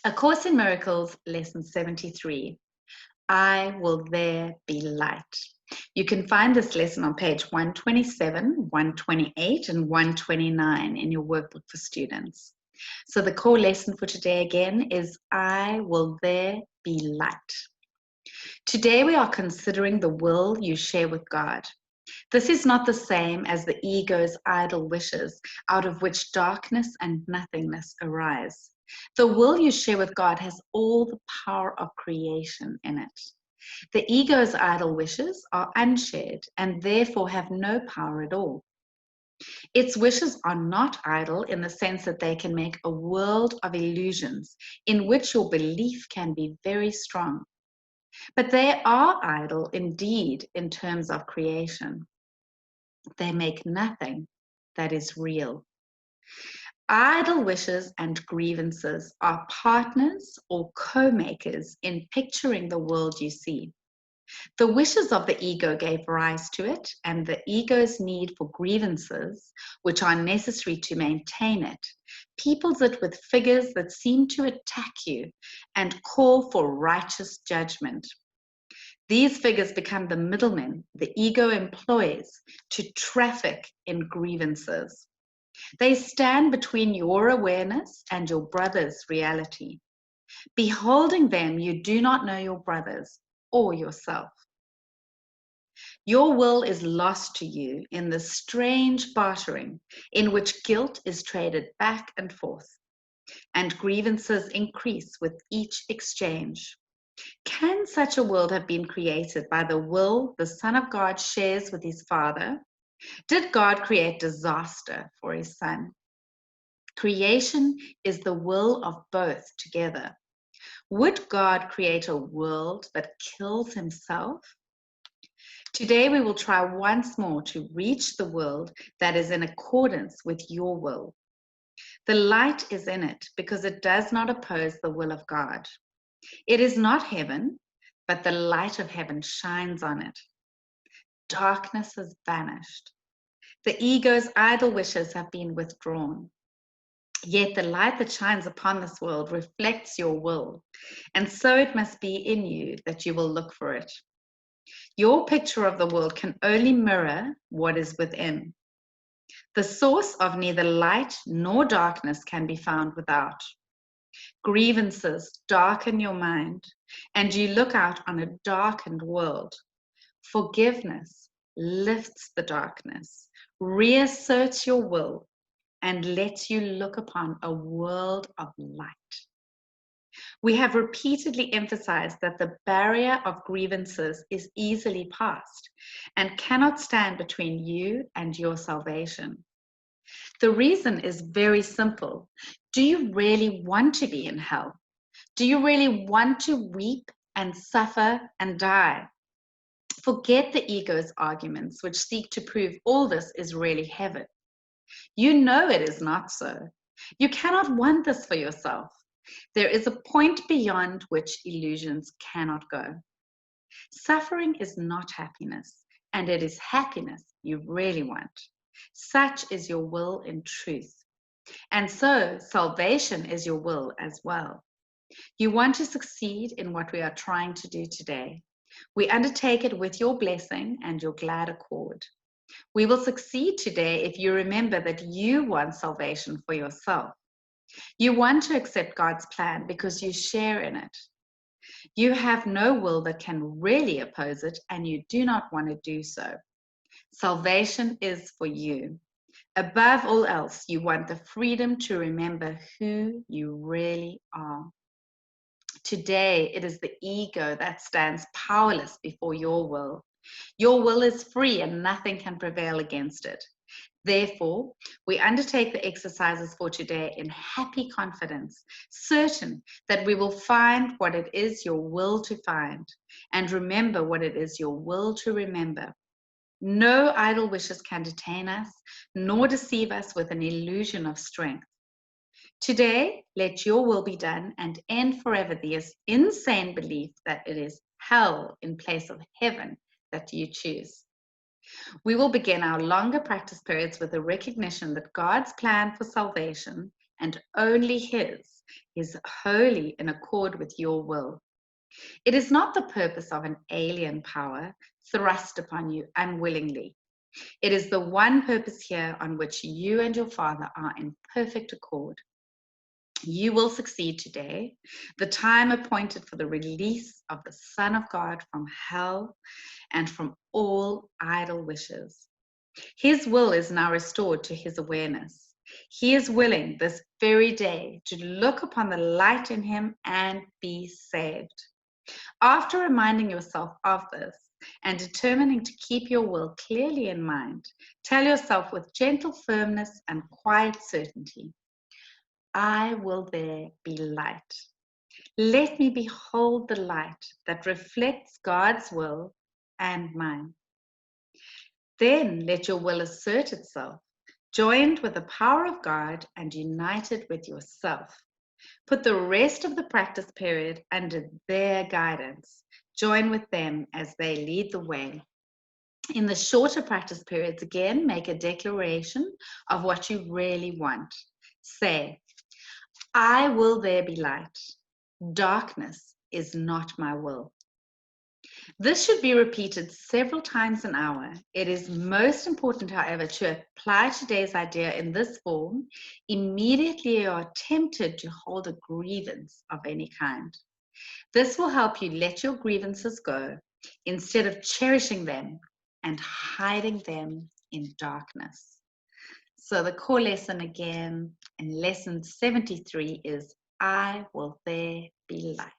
A Course in Miracles, Lesson 73. I will there be light. You can find this lesson on page 127, 128, and 129 in your workbook for students. So the core lesson for today again is I will there be light. Today we are considering the will you share with God. This is not the same as the ego's idle wishes, out of which darkness and nothingness arise. The will you share with God has all the power of creation in it. The ego's idle wishes are unshared and therefore have no power at all. Its wishes are not idle in the sense that they can make a world of illusions in which your belief can be very strong. But they are idle indeed in terms of creation. They make nothing that is real. Idle wishes and grievances are partners or co-makers in picturing the world you see. The wishes of the ego gave rise to it, and the ego's need for grievances, which are necessary to maintain it, peoples it with figures that seem to attack you and call for righteous judgment. These figures become the middlemen the ego employs to traffic in grievances. They stand between your awareness and your brother's reality. Beholding them, you do not know your brothers or yourself. Your will is lost to you in the strange bartering in which guilt is traded back and forth, and grievances increase with each exchange. Can such a world have been created by the will the Son of God shares with his Father? Did God create disaster for his Son? Creation is the will of both together. Would God create a world that kills himself? Today we will try once more to reach the world that is in accordance with your will. The light is in it because it does not oppose the will of God. It is not heaven, but the light of heaven shines on it. Darkness has vanished. The ego's idle wishes have been withdrawn. Yet the light that shines upon this world reflects your will, and so it must be in you that you will look for it. Your picture of the world can only mirror what is within. The source of neither light nor darkness can be found without. Grievances darken your mind, and you look out on a darkened world. Forgiveness lifts the darkness, reasserts your will, and lets you look upon a world of light. We have repeatedly emphasized that the barrier of grievances is easily passed and cannot stand between you and your salvation. The reason is very simple. Do you really want to be in hell? Do you really want to weep and suffer and die? Forget the ego's arguments, which seek to prove all this is really heaven. You know it is not so. You cannot want this for yourself. There is a point beyond which illusions cannot go. Suffering is not happiness, and it is happiness you really want. Such is your will in truth. And so salvation is your will as well. You want to succeed in what we are trying to do today. We undertake it with your blessing and your glad accord. We will succeed today if you remember that you want salvation for yourself. You want to accept God's plan because you share in it. You have no will that can really oppose it, and you do not want to do so. Salvation is for you. Above all else, you want the freedom to remember who you really are. Today, it is the ego that stands powerless before your will. Your will is free and nothing can prevail against it. Therefore, we undertake the exercises for today in happy confidence, certain that we will find what it is your will to find, and remember what it is your will to remember. No idle wishes can detain us, nor deceive us with an illusion of strength. Today, let your will be done and end forever the insane belief that it is hell in place of heaven that you choose. We will begin our longer practice periods with a recognition that God's plan for salvation, and only His, is wholly in accord with your will. It is not the purpose of an alien power thrust upon you unwillingly. It is the one purpose here on which you and your Father are in perfect accord. You will succeed today, the time appointed for the release of the Son of God from hell and from all idle wishes. His will is now restored to his awareness. He is willing this very day to look upon the light in him and be saved. After reminding yourself of this and determining to keep your will clearly in mind, tell yourself with gentle firmness and quiet certainty, I will there be light. Let me behold the light that reflects God's will and mine. Then let your will assert itself, joined with the power of God and united with yourself. Put the rest of the practice period under their guidance. Join with them as they lead the way. In the shorter practice periods, again, make a declaration of what you really want. Say, I will there be light. Darkness is not my will. This should be repeated several times an hour. It is most important, however, to apply today's idea in this form immediately you are tempted to hold a grievance of any kind. This will help you let your grievances go instead of cherishing them and hiding them in darkness. So the core lesson again in lesson 73 is, I will there be light.